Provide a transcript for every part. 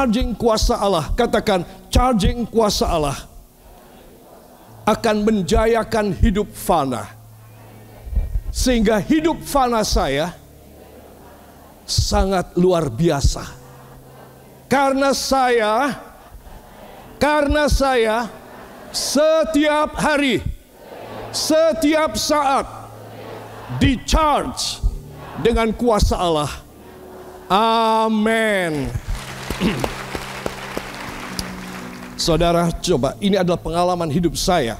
charging kuasa Allah. Katakan, charging kuasa Allah akan menjayakan hidup fana. Sehingga hidup fana saya sangat luar biasa. Karena saya setiap hari, setiap saat di-charge dengan kuasa Allah. Amin. Saudara, coba, ini adalah pengalaman hidup saya.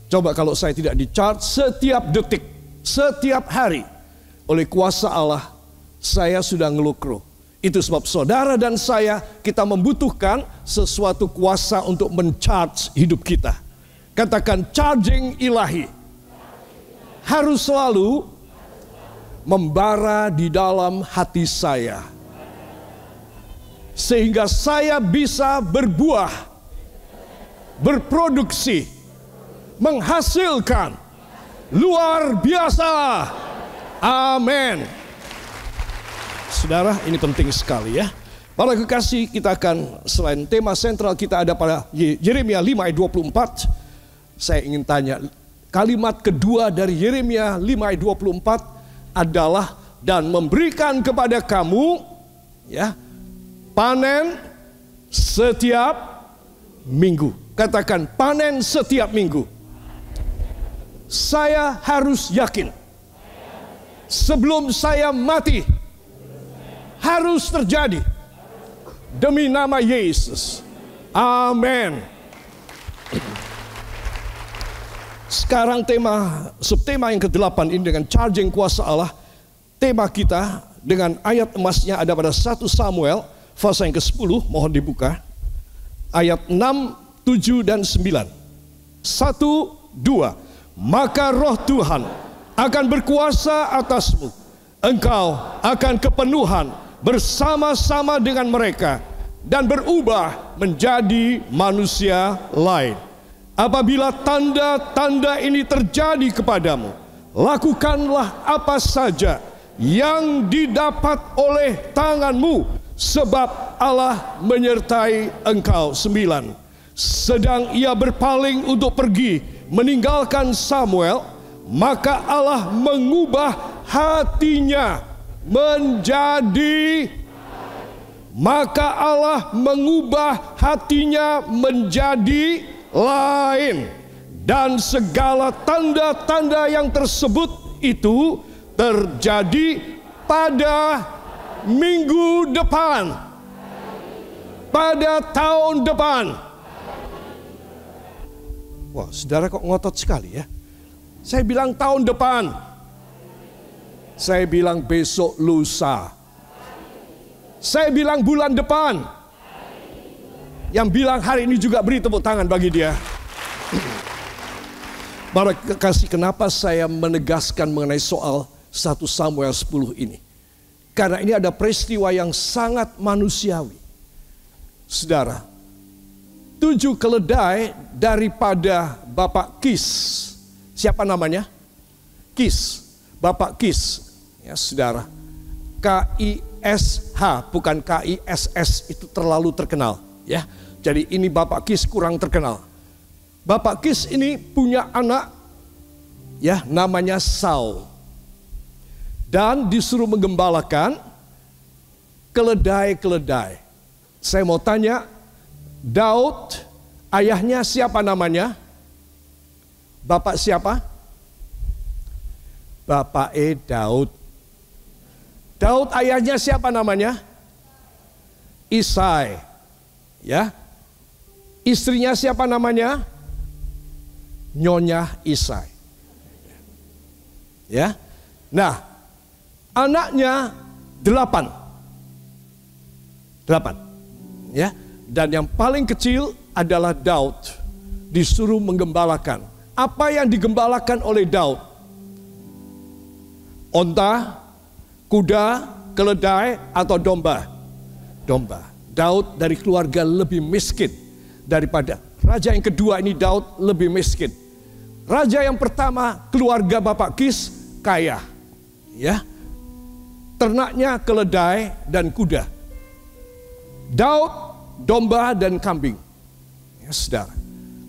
Coba kalau saya tidak di-charge setiap detik, setiap hari oleh kuasa Allah, saya sudah ngelukro. Itu sebab saudara dan saya, kita membutuhkan sesuatu kuasa untuk men-charge hidup kita. Katakan, charging ilahi harus selalu membara di dalam hati saya, sehingga saya bisa berbuah, berproduksi, menghasilkan luar biasa. Amin. Saudara, ini penting sekali ya. Para kekasih, kita akan, selain tema sentral kita ada pada Yeremia 5 ayat 24. Saya ingin tanya, kalimat kedua dari Yeremia 5 ayat 24 adalah, dan memberikan kepada kamu ya, panen setiap minggu. Katakan, panen setiap minggu. Saya harus yakin, sebelum saya mati, harus terjadi demi nama Yesus. Amin. Sekarang subtema yang ke-8 ini dengan charging kuasa Allah. Tema kita dengan ayat emasnya ada pada 1 Samuel pasal yang ke-10, mohon dibuka. Ayat 6, 7 dan 9. 1, 2. Maka roh Tuhan akan berkuasa atasmu. Engkau akan kepenuhan bersama-sama dengan mereka dan berubah menjadi manusia lain. Apabila tanda-tanda ini terjadi kepadamu, lakukanlah apa saja yang didapat oleh tanganmu, sebab Allah menyertai engkau. 9. Sedang ia berpaling untuk pergi meninggalkan Samuel, maka Allah mengubah hatinya menjadi lain, dan segala tanda-tanda yang tersebut itu terjadi pada minggu depan, pada tahun depan. Wah, saudara kok ngotot sekali ya. Saya bilang tahun depan, saya bilang besok lusa, saya bilang bulan depan. Yang bilang hari ini juga beri tepuk tangan bagi dia. Para kekasih, kenapa saya menegaskan mengenai soal 1 Samuel 10 ini? Karena ini ada peristiwa yang sangat manusiawi. Saudara, 7 keledai daripada Bapak Kis. Siapa namanya? Kis. Bapak Kis. Ya, saudara. K-I-S-H, bukan K-I-S-S, itu terlalu terkenal. Ya, jadi ini Bapak Kis kurang terkenal. Bapak Kis ini punya anak, ya, namanya Saul, dan disuruh menggembalakan keledai-keledai. Saya mau tanya, Daud, ayahnya siapa namanya? Bapak siapa? Bapak Daud. Daud ayahnya siapa namanya? Isai. Ya, istrinya siapa namanya? Nyonya Isai. Ya, nah, anaknya 8. Ya, dan yang paling kecil adalah Daud, disuruh menggembalakan. Apa yang digembalakan oleh Daud? Onta, kuda, keledai, atau domba? Domba. Daud dari keluarga lebih miskin daripada raja yang kedua ini. Daud lebih miskin. Raja yang pertama, keluarga Bapak Kis, kaya, ya, ternaknya keledai dan kuda. Daud domba dan kambing. Ya, saudara.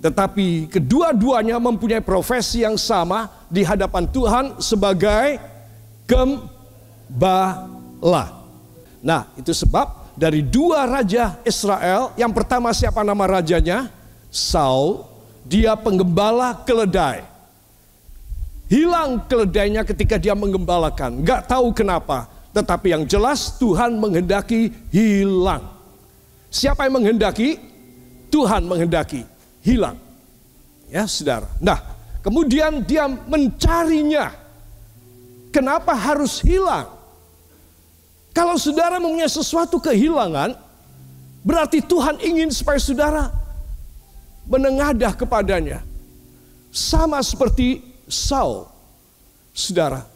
Tetapi kedua-duanya mempunyai profesi yang sama di hadapan Tuhan sebagai gembala. Nah, itu sebab dari dua raja Israel, yang pertama siapa nama rajanya? Saul, dia penggembala keledai. Hilang keledainya ketika dia menggembalakan, nggak tahu kenapa. Tetapi yang jelas Tuhan menghendaki hilang. Siapa yang menghendaki? Tuhan menghendaki hilang. Ya, saudara. Nah, kemudian dia mencarinya. Kenapa harus hilang? Kalau saudara mempunyai sesuatu kehilangan, berarti Tuhan ingin supaya saudara menengadah kepadanya. Sama seperti Saul. Saudara,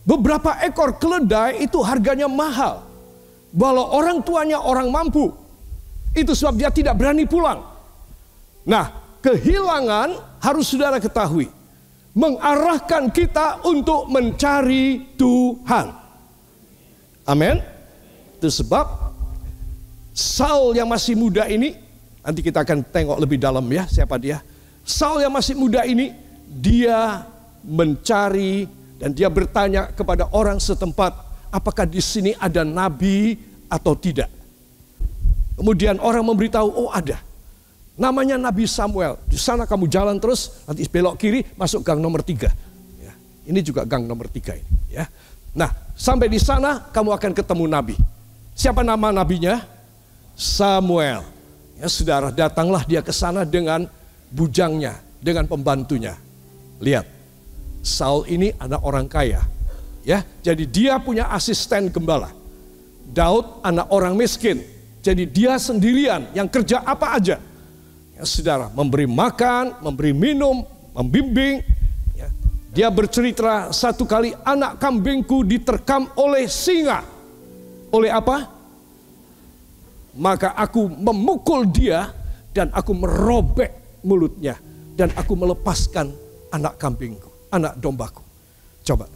beberapa ekor keledai itu harganya mahal. Walau orang tuanya orang mampu. Itu sebab dia tidak berani pulang. Nah, kehilangan harus saudara ketahui, mengarahkan kita untuk mencari Tuhan. Amin. Itu sebab Saul yang masih muda ini, nanti kita akan tengok lebih dalam ya siapa dia. Saul yang masih muda ini, dia mencari dan dia bertanya kepada orang setempat, apakah di sini ada nabi atau tidak. Kemudian orang memberitahu, oh ada. Namanya Nabi Samuel. Di sana kamu jalan terus, nanti belok kiri masuk gang nomor 3. Ya, ini juga gang nomor 3 ini. Ya. Nah, sampai di sana kamu akan ketemu nabi. Siapa nama nabinya? Samuel. Ya, saudara, datanglah dia ke sana dengan bujangnya, dengan pembantunya. Lihat, Saul ini anak orang kaya. Ya, jadi dia punya asisten gembala. Daud anak orang miskin. Jadi dia sendirian yang kerja apa aja. Ya, saudara, memberi makan, memberi minum, membimbing. Ya. Dia bercerita satu kali anak kambingku diterkam oleh singa. Oleh apa? Maka aku memukul dia dan aku merobek mulutnya. Dan aku melepaskan anak kambingku, anak dombaku. Coba.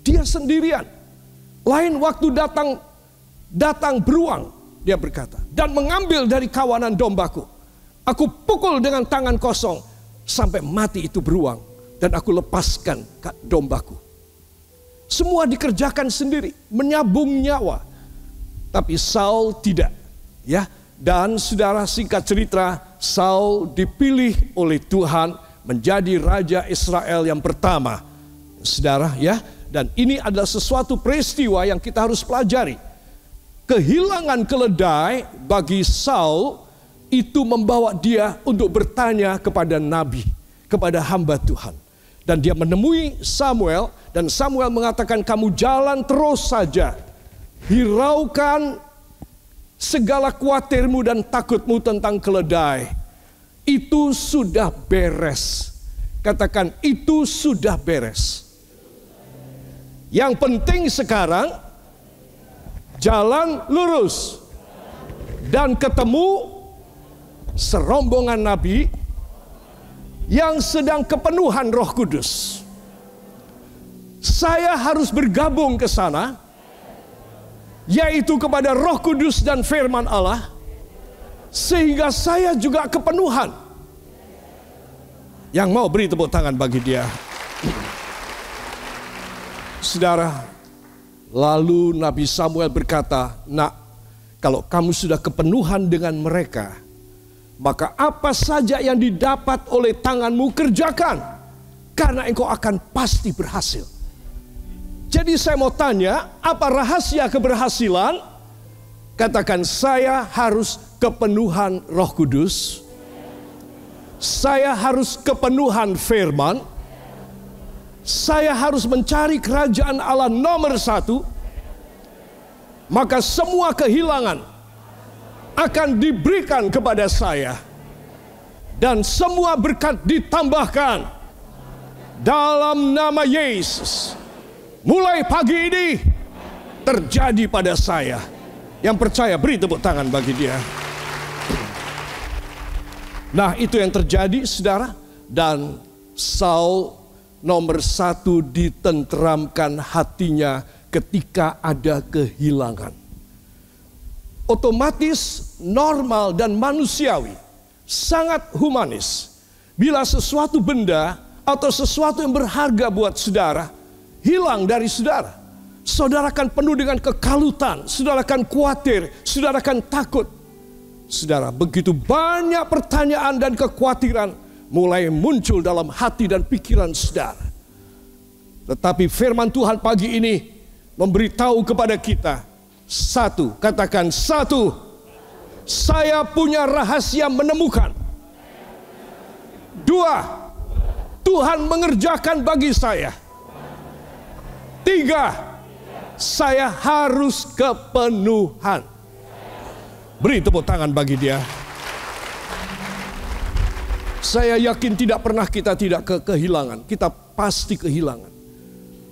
Dia sendirian. Lain waktu datang beruang. Dia berkata, dan mengambil dari kawanan dombaku. Aku pukul dengan tangan kosong sampai mati itu beruang. Dan aku lepaskan dombaku. Semua dikerjakan sendiri, menyabung nyawa. Tapi Saul tidak. Ya, dan saudara, singkat cerita, Saul dipilih oleh Tuhan menjadi raja Israel yang pertama. Saudara, ya, dan ini adalah sesuatu peristiwa yang kita harus pelajari. Kehilangan keledai bagi Saul itu membawa dia untuk bertanya kepada nabi, kepada hamba Tuhan. Dan dia menemui Samuel, dan Samuel mengatakan, kamu jalan terus saja. Hiraukan segala khawatirmu dan takutmu tentang keledai. Itu sudah beres. Katakan, itu sudah beres. Yang penting sekarang, jalan lurus dan ketemu serombongan nabi yang sedang kepenuhan Roh Kudus. Saya harus bergabung ke sana, yaitu kepada Roh Kudus dan firman Allah, sehingga saya juga kepenuhan. Yang mau beri tepuk tangan bagi dia. Saudara, lalu Nabi Samuel berkata, nak, kalau kamu sudah kepenuhan dengan mereka, maka apa saja yang didapat oleh tanganmu kerjakan, karena engkau akan pasti berhasil. Jadi saya mau tanya, apa rahasia keberhasilan? Katakan, saya harus kepenuhan Roh Kudus. Saya harus kepenuhan firman. Saya harus mencari kerajaan Allah nomor 1. Maka semua kehilangan akan diberikan kepada saya. Dan semua berkat ditambahkan dalam nama Yesus. Mulai pagi ini terjadi pada saya. Yang percaya beri tepuk tangan bagi dia. Nah, itu yang terjadi, saudara. Dan Saul nomor 1 ditenteramkan hatinya ketika ada kehilangan. otomatis, normal, dan manusiawi. Sangat humanis. Bila sesuatu benda atau sesuatu yang berharga buat saudara hilang dari saudara, saudara akan penuh dengan kekalutan, saudara akan khawatir, saudara akan takut. Saudara, begitu banyak pertanyaan dan kekhawatiran mulai muncul dalam hati dan pikiran saudara. Tetapi firman Tuhan pagi ini memberitahu kepada kita, satu, katakan satu, saya punya rahasia menemukan. Dua, Tuhan mengerjakan bagi saya. Tiga, saya harus kepenuhan. Beri tepuk tangan bagi dia. Saya yakin tidak pernah kita tidak kehilangan. Kita pasti kehilangan.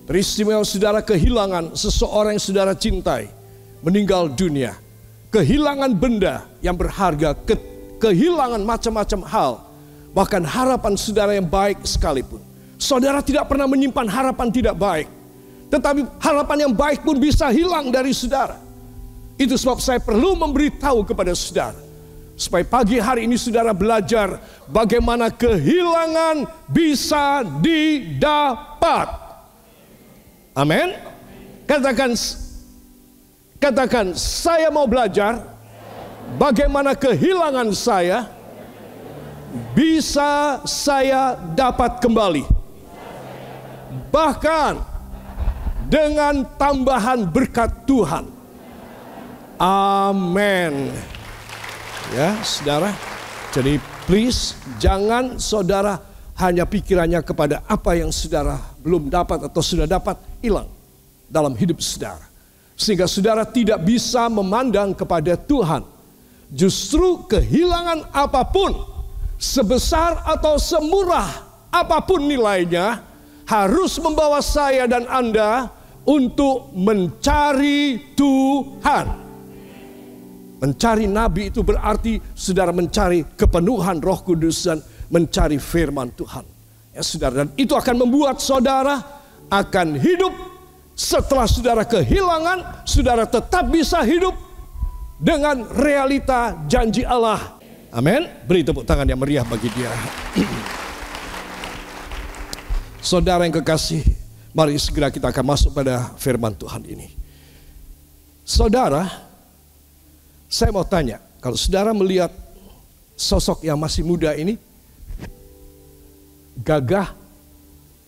Teristimewa saudara kehilangan seseorang yang saudara cintai meninggal dunia. Kehilangan benda yang berharga, kehilangan macam-macam hal. Bahkan harapan saudara yang baik sekalipun. Saudara tidak pernah menyimpan harapan tidak baik. Tetapi harapan yang baik pun bisa hilang dari saudara. Itu sebab saya perlu memberitahu kepada saudara. Supaya pagi hari ini saudara belajar bagaimana kehilangan bisa didapat. Amin. Katakan, saya mau belajar bagaimana kehilangan saya bisa saya dapat kembali. Bahkan dengan tambahan berkat Tuhan. Amin. Ya, saudara. Jadi please jangan saudara hanya pikirannya kepada apa yang saudara belum dapat atau sudah dapat hilang dalam hidup saudara. Sehingga saudara tidak bisa memandang kepada Tuhan. Justru kehilangan apapun, sebesar atau semurah apapun nilainya, harus membawa saya dan Anda untuk mencari Tuhan. Mencari nabi itu berarti saudara mencari kepenuhan Roh Kudus dan mencari firman Tuhan. Ya saudara, dan itu akan membuat saudara akan hidup setelah saudara kehilangan, saudara tetap bisa hidup dengan realita janji Allah. Amin. Beri tepuk tangan yang meriah bagi dia. Saudara yang kekasih, mari segera kita akan masuk pada firman Tuhan ini. Saudara, saya mau tanya, kalau saudara melihat sosok yang masih muda ini, gagah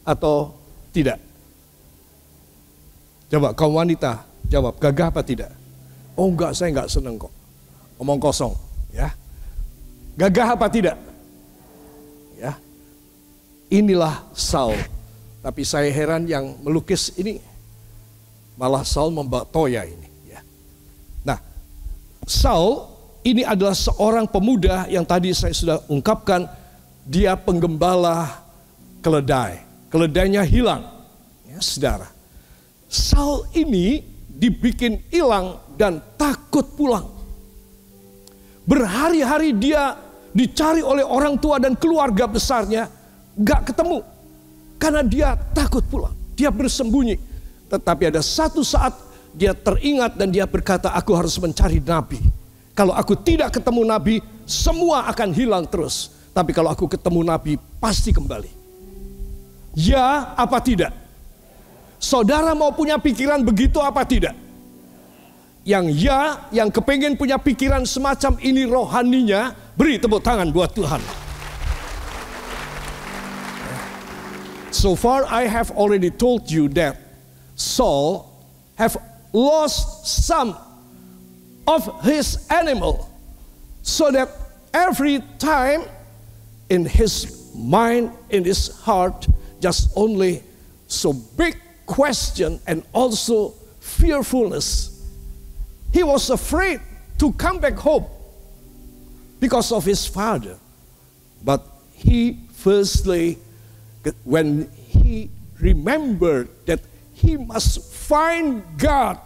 atau tidak? Coba kaum wanita jawab, gagah apa tidak? Oh enggak, saya enggak seneng kok. Omong kosong, ya. Gagah apa tidak? Ya. Inilah Saul. Tapi saya heran yang melukis ini malah Saul membawa toya ini. Saul ini adalah seorang pemuda yang tadi saya sudah ungkapkan, dia penggembala keledai. Keledainya hilang, ya saudara. Saul ini dibikin hilang dan takut pulang. Berhari-hari dia dicari oleh orang tua dan keluarga besarnya, gak ketemu. Karena dia takut pulang, dia bersembunyi. Tetapi ada satu saat dia teringat dan dia berkata, aku harus mencari nabi. Kalau aku tidak ketemu nabi, semua akan hilang terus. Tapi kalau aku ketemu nabi, pasti kembali. Ya apa tidak? Saudara mau punya pikiran begitu apa tidak? Yang ya, yang kepengen punya pikiran semacam ini rohaninya, beri tepuk tangan buat Tuhan. So far I have already told you that Saul have lost some of his animal, so that every time in his mind, in his heart, just only so big question and also fearfulness. He was afraid to come back home because of his father. But he firstly, when he remembered that he must find God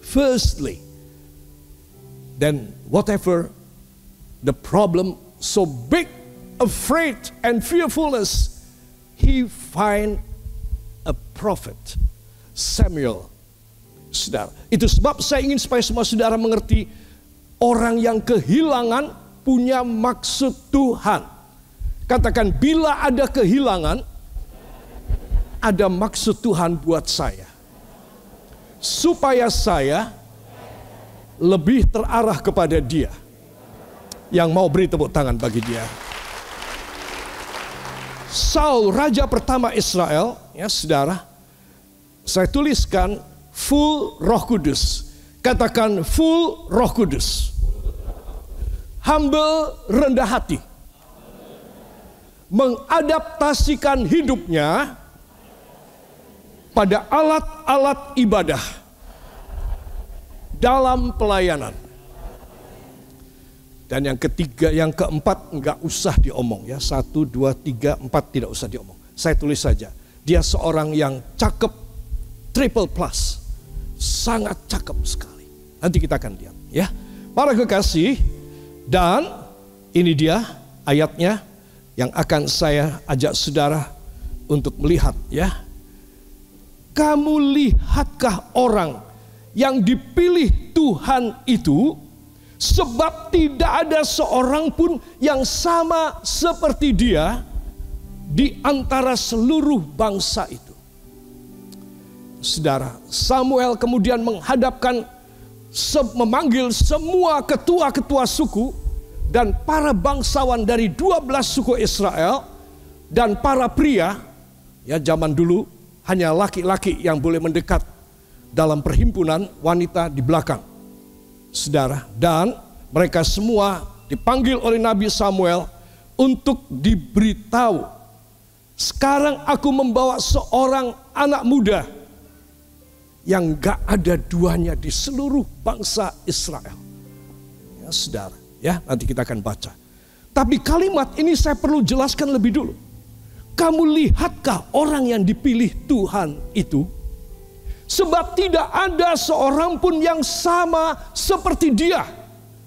firstly, then whatever the problem, so big, afraid and fearfulness, he find a prophet, Samuel. Saudara, itu sebab saya ingin supaya semua saudara mengerti, orang yang kehilangan punya maksud Tuhan. Katakan, bila ada kehilangan, ada maksud Tuhan buat saya. Supaya saya lebih terarah kepada Dia. Yang mau beri tepuk tangan bagi dia. Saul, raja pertama Israel, ya saudara, saya tuliskan full Roh Kudus. Katakan full Roh Kudus. Humble, rendah hati. Mengadaptasikan hidupnya pada alat-alat ibadah dalam pelayanan. Dan yang ketiga, yang keempat enggak usah diomong ya. 1, 2, 3, 4 tidak usah diomong. Saya tulis saja. Dia seorang yang cakep, triple plus. Sangat cakep sekali. Nanti kita akan lihat ya. Para kekasih, dan ini dia ayatnya yang akan saya ajak saudara untuk melihat ya. Kamu lihatkah orang yang dipilih Tuhan itu? Sebab tidak ada seorang pun yang sama seperti dia di antara seluruh bangsa itu. Saudara, Samuel kemudian memanggil semua ketua-ketua suku dan para bangsawan dari 12 suku Israel dan para pria. Ya, zaman dulu hanya laki-laki yang boleh mendekat dalam perhimpunan, wanita di belakang. Saudara, dan mereka semua dipanggil oleh Nabi Samuel untuk diberitahu, sekarang aku membawa seorang anak muda yang gak ada duanya di seluruh bangsa Israel. Ya saudara, ya nanti kita akan baca. Tapi kalimat ini saya perlu jelaskan lebih dulu. Kamu lihatkah orang yang dipilih Tuhan itu? Sebab tidak ada seorang pun yang sama seperti dia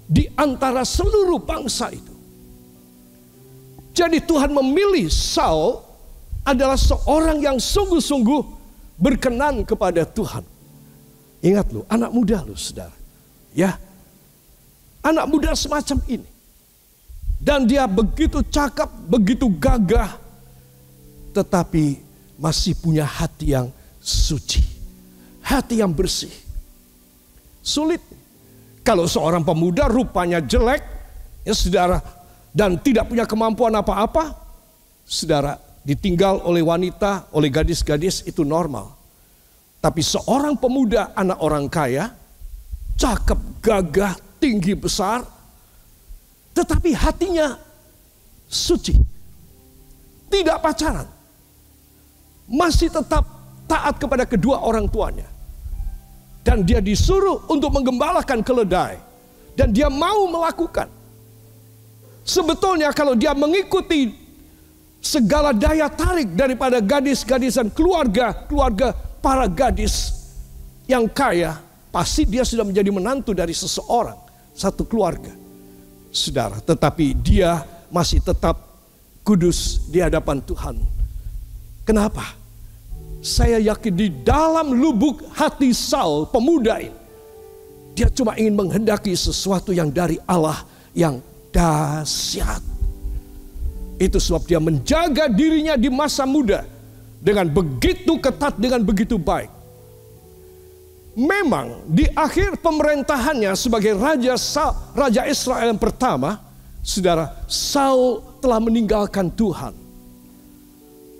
di antara seluruh bangsa itu. Jadi Tuhan memilih Saul adalah seorang yang sungguh-sungguh berkenan kepada Tuhan. Ingat loh, anak muda loh saudara. Ya, anak muda semacam ini. Dan dia begitu cakap, begitu gagah. Tetapi masih punya hati yang suci. Hati yang bersih. Sulit. Kalau seorang pemuda rupanya jelek, ya saudara, dan tidak punya kemampuan apa-apa, saudara, ditinggal oleh wanita, oleh gadis-gadis, itu normal. Tapi seorang pemuda, anak orang kaya, cakep, gagah, tinggi, besar, tetapi hatinya suci. Tidak pacaran. Masih tetap taat kepada kedua orang tuanya. Dan dia disuruh untuk menggembalakan keledai. Dan dia mau melakukan. Sebetulnya kalau dia mengikuti segala daya tarik daripada gadis-gadis dan keluarga para gadis yang kaya, pasti dia sudah menjadi menantu dari seseorang, satu keluarga. Saudara, tetapi dia masih tetap kudus di hadapan Tuhan. Kenapa? Saya yakin di dalam lubuk hati Saul, pemuda ini, dia cuma ingin menghendaki sesuatu yang dari Allah yang dahsyat. Itu sebab dia menjaga dirinya di masa muda dengan begitu ketat, dengan begitu baik. Memang di akhir pemerintahannya sebagai Raja Israel yang pertama, saudara, Saul telah meninggalkan Tuhan.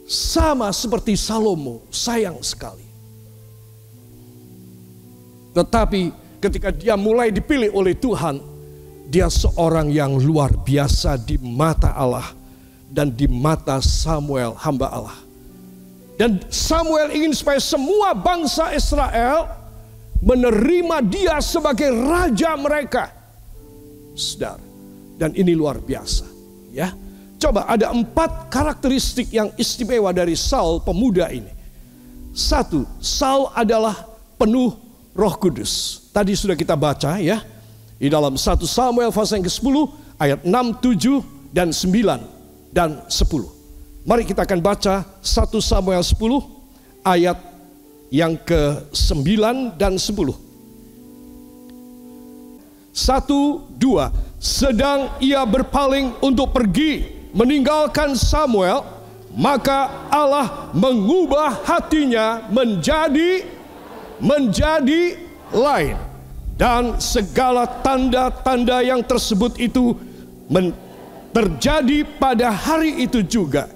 Sama seperti Salomo, sayang sekali. Tetapi ketika dia mulai dipilih oleh Tuhan, dia seorang yang luar biasa di mata Allah dan di mata Samuel, hamba Allah. Dan Samuel ingin supaya semua bangsa Israel menerima dia sebagai raja mereka. Saudara, dan ini luar biasa, ya. Coba ada 4 karakteristik yang istimewa dari Saul pemuda ini. 1, Saul adalah penuh Roh Kudus. Tadi sudah kita baca ya. Di dalam 1 Samuel pasal yang ke-10 ayat 6, 7 dan 9 dan 10. Mari kita akan baca 1 Samuel 10 ayat yang ke-9 dan 10. 1, 2. Sedang ia berpaling untuk pergi meninggalkan Samuel, maka Allah mengubah hatinya menjadi lain. Dan segala tanda-tanda yang tersebut itu terjadi pada hari itu juga.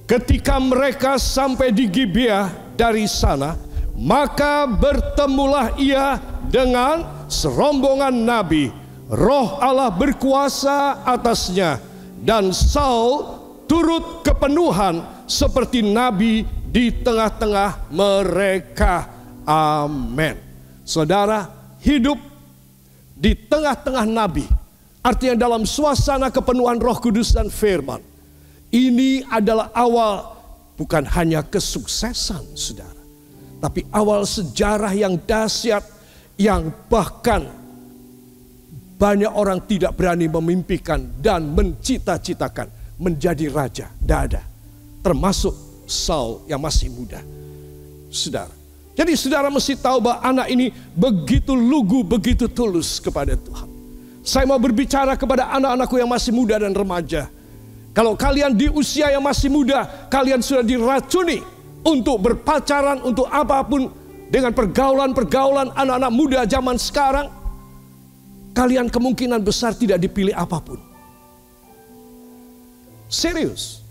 Ketika mereka sampai di Gibea dari sana, maka bertemulah ia dengan serombongan nabi. Roh Allah berkuasa atasnya, dan Saul turut kepenuhan seperti nabi di tengah-tengah mereka. Amin. Saudara, hidup di tengah-tengah nabi, artinya dalam suasana kepenuhan Roh Kudus dan firman. Ini adalah awal bukan hanya kesuksesan, saudara, tapi awal sejarah yang dahsyat, yang bahkan banyak orang tidak berani memimpikan dan mencita-citakan menjadi raja. Tidak ada, termasuk Saul yang masih muda, saudara. Jadi saudara mesti tahu bahwa anak ini begitu lugu, begitu tulus kepada Tuhan. Saya mau berbicara kepada anak-anakku yang masih muda dan remaja. Kalau kalian di usia yang masih muda, kalian sudah diracuni untuk berpacaran, untuk apapun, dengan pergaulan-pergaulan anak-anak muda zaman sekarang, kalian kemungkinan besar tidak dipilih apapun. Serius.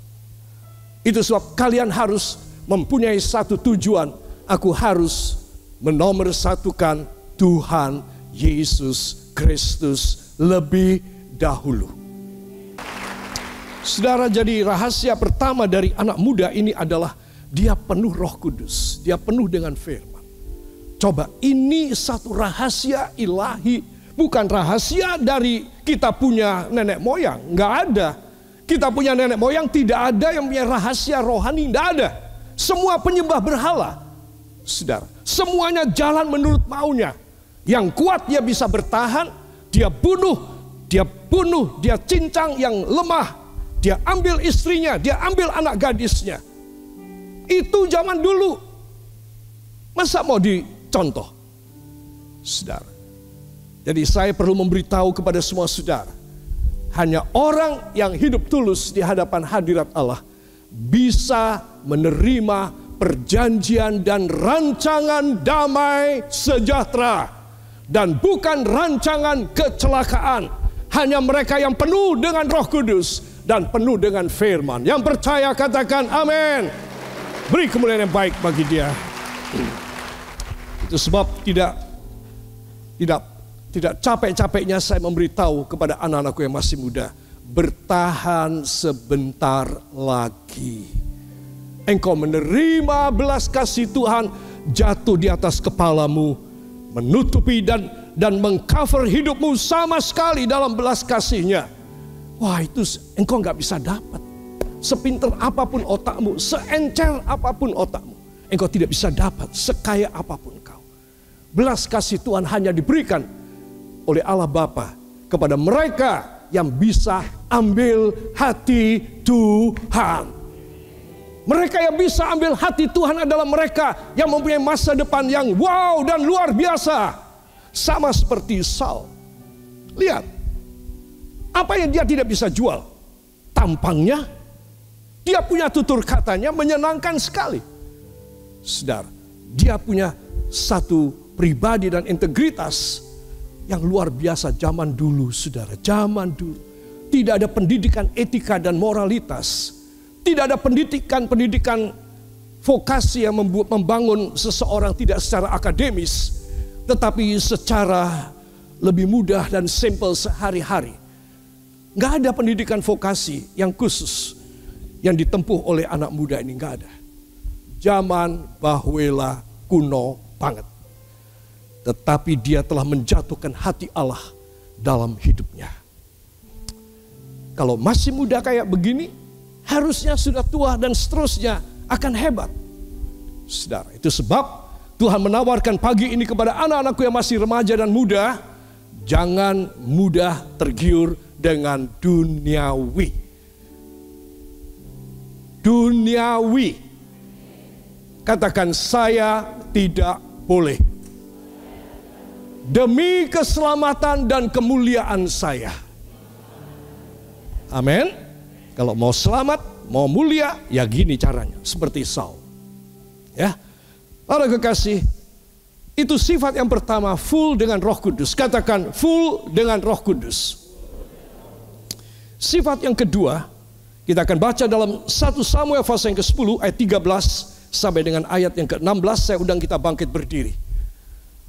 Itu sebab kalian harus mempunyai satu tujuan. Aku harus menomorsatukan Tuhan Yesus Kristus lebih dahulu. Saudara, jadi rahasia pertama dari anak muda ini adalah dia penuh Roh Kudus. Dia penuh dengan firman. Coba, ini satu rahasia ilahi. Bukan rahasia dari kita punya nenek moyang. Enggak ada. Kita punya nenek moyang, tidak ada yang punya rahasia rohani. Tidak ada. Semua penyembah berhala. Saudara, semuanya jalan menurut maunya. Yang kuat dia bisa bertahan, dia bunuh, dia cincang yang lemah, dia ambil istrinya, dia ambil anak gadisnya. Itu zaman dulu. Masa mau dicontoh? Saudara. Jadi saya perlu memberitahu kepada semua saudara, hanya orang yang hidup tulus di hadapan hadirat Allah bisa menerima perjanjian dan rancangan damai sejahtera, dan bukan rancangan kecelakaan. Hanya mereka yang penuh dengan Roh Kudus dan penuh dengan firman. Yang percaya katakan amin. Beri kemuliaan yang baik bagi dia. Itu sebab tidak capek-capeknya saya memberitahu kepada anak-anakku yang masih muda, bertahan sebentar lagi. Engkau menerima belas kasih Tuhan jatuh di atas kepalamu, menutupi dan mengcover hidupmu sama sekali dalam belas kasihnya. Wah, itu engkau nggak bisa dapat. Sepinter apapun otakmu, seencer apapun otakmu, engkau tidak bisa dapat sekaya apapun kau. Belas kasih Tuhan hanya diberikan oleh Allah Bapa kepada mereka yang bisa ambil hati Tuhan. Mereka yang bisa ambil hati Tuhan adalah mereka yang mempunyai masa depan yang wow dan luar biasa. Sama seperti Saul. Lihat, apa yang dia tidak bisa jual? Tampangnya. Dia punya tutur katanya menyenangkan sekali. Saudara, dia punya satu pribadi dan integritas yang luar biasa zaman dulu, saudara. Zaman dulu. Tidak ada pendidikan etika dan moralitas. Tidak ada pendidikan vokasi yang membangun seseorang tidak secara akademis, tetapi secara lebih mudah dan simple sehari-hari. Nggak ada pendidikan vokasi yang khusus yang ditempuh oleh anak muda ini, nggak ada. Zaman bahwela kuno banget. Tetapi dia telah menjatuhkan hati Allah dalam hidupnya. Kalau masih muda kayak begini, harusnya sudah tua dan seterusnya akan hebat. Saudara, itu sebab Tuhan menawarkan pagi ini kepada anak-anakku yang masih remaja dan muda, jangan mudah tergiur dengan duniawi. Duniawi. Katakan, saya tidak boleh. Demi keselamatan dan kemuliaan saya. Amin. Kalau mau selamat, mau mulia, ya gini caranya. Seperti Saul. Ya. Para kekasih, itu sifat yang pertama, full dengan Roh Kudus. Katakan, full dengan Roh Kudus. Sifat yang kedua, kita akan baca dalam 1 Samuel pasal yang ke-10 ayat 13 sampai dengan ayat yang ke-16. Saya undang kita bangkit berdiri.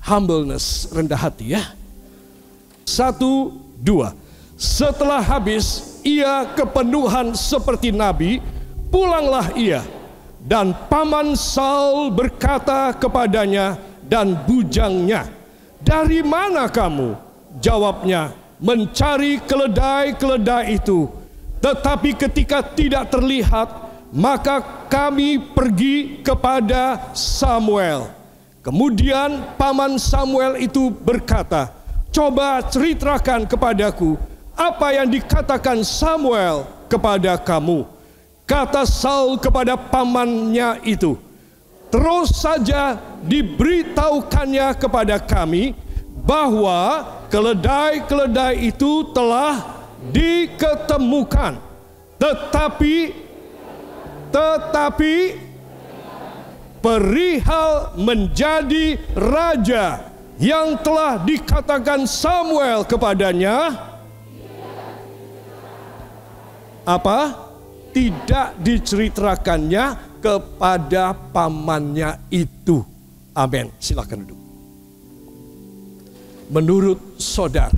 Humbleness, rendah hati ya. 1, 2. Setelah habis ia kepenuhan seperti nabi, pulanglah ia. Dan paman Saul berkata kepadanya dan bujangnya, dari mana kamu? Jawabnya, mencari keledai-keledai itu. Tetapi ketika tidak terlihat, maka kami pergi kepada Samuel. Kemudian paman Samuel itu berkata, coba ceritakan kepadaku apa yang dikatakan Samuel kepada kamu. Kata Saul kepada pamannya itu, terus saja diberitahukannya kepada kami bahwa keledai-keledai itu telah diketemukan, tetapi perihal menjadi raja yang telah dikatakan Samuel kepadanya, apa? Tidak diceritakannya kepada pamannya itu. Amin. Silakan duduk. Menurut saudara,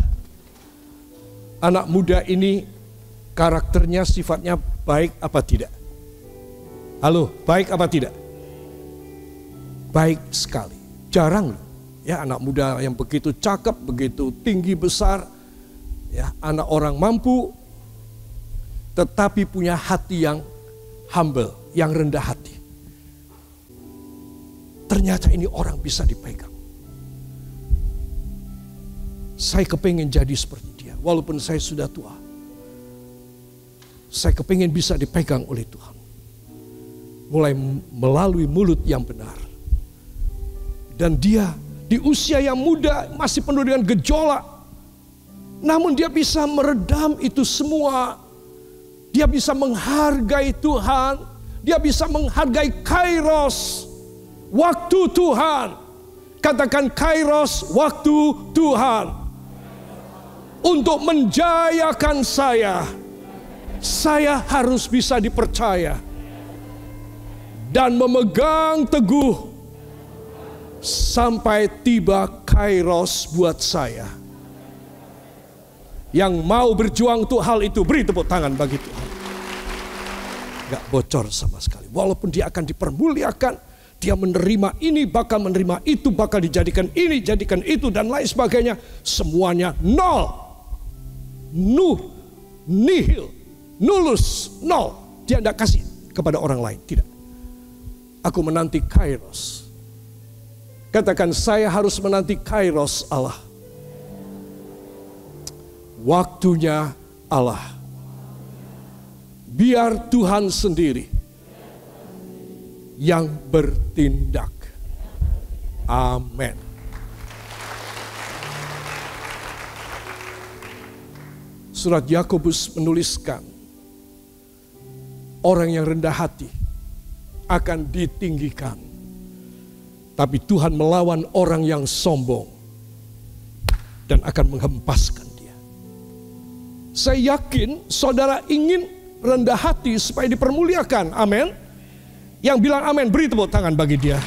anak muda ini karakternya, sifatnya baik apa tidak? Halo, baik apa tidak? Baik sekali. Jarang loh ya anak muda yang begitu cakep, begitu tinggi besar, ya anak orang mampu, tetapi punya hati yang humble, yang rendah hati. Ternyata ini orang bisa dipegang. Saya kepingin jadi seperti dia, walaupun saya sudah tua. Saya kepingin bisa dipegang oleh Tuhan. Mulai melalui mulut yang benar. Dan dia di usia yang muda masih penuh dengan gejolak. Namun dia bisa meredam itu semua. Dia bisa menghargai Tuhan. Dia bisa menghargai kairos, waktu Tuhan. Katakan kairos, waktu Tuhan. Untuk menjayakan saya harus bisa dipercaya. Dan memegang teguh sampai tiba kairos buat saya. Yang mau berjuang untuk hal itu, beri tepuk tangan bagi Tuhan. Gak bocor sama sekali. Walaupun dia akan dipermuliakan, dia menerima ini, bakal menerima itu, bakal dijadikan ini, jadikan itu, dan lain sebagainya. Semuanya nol. Nihil. Nulus. Nol. Dia tidak kasih kepada orang lain. Tidak. Aku menanti kairos. Katakan, saya harus menanti kairos Allah. Waktunya Allah. Biar Tuhan sendiri yang bertindak. Amin. Surat Yakobus menuliskan, orang yang rendah hati akan ditinggikan. Tapi Tuhan melawan orang yang sombong dan akan menghempaskan dia. Saya yakin saudara ingin rendah hati supaya dipermuliakan. Amin. Yang bilang amin, beri tepuk tangan bagi dia.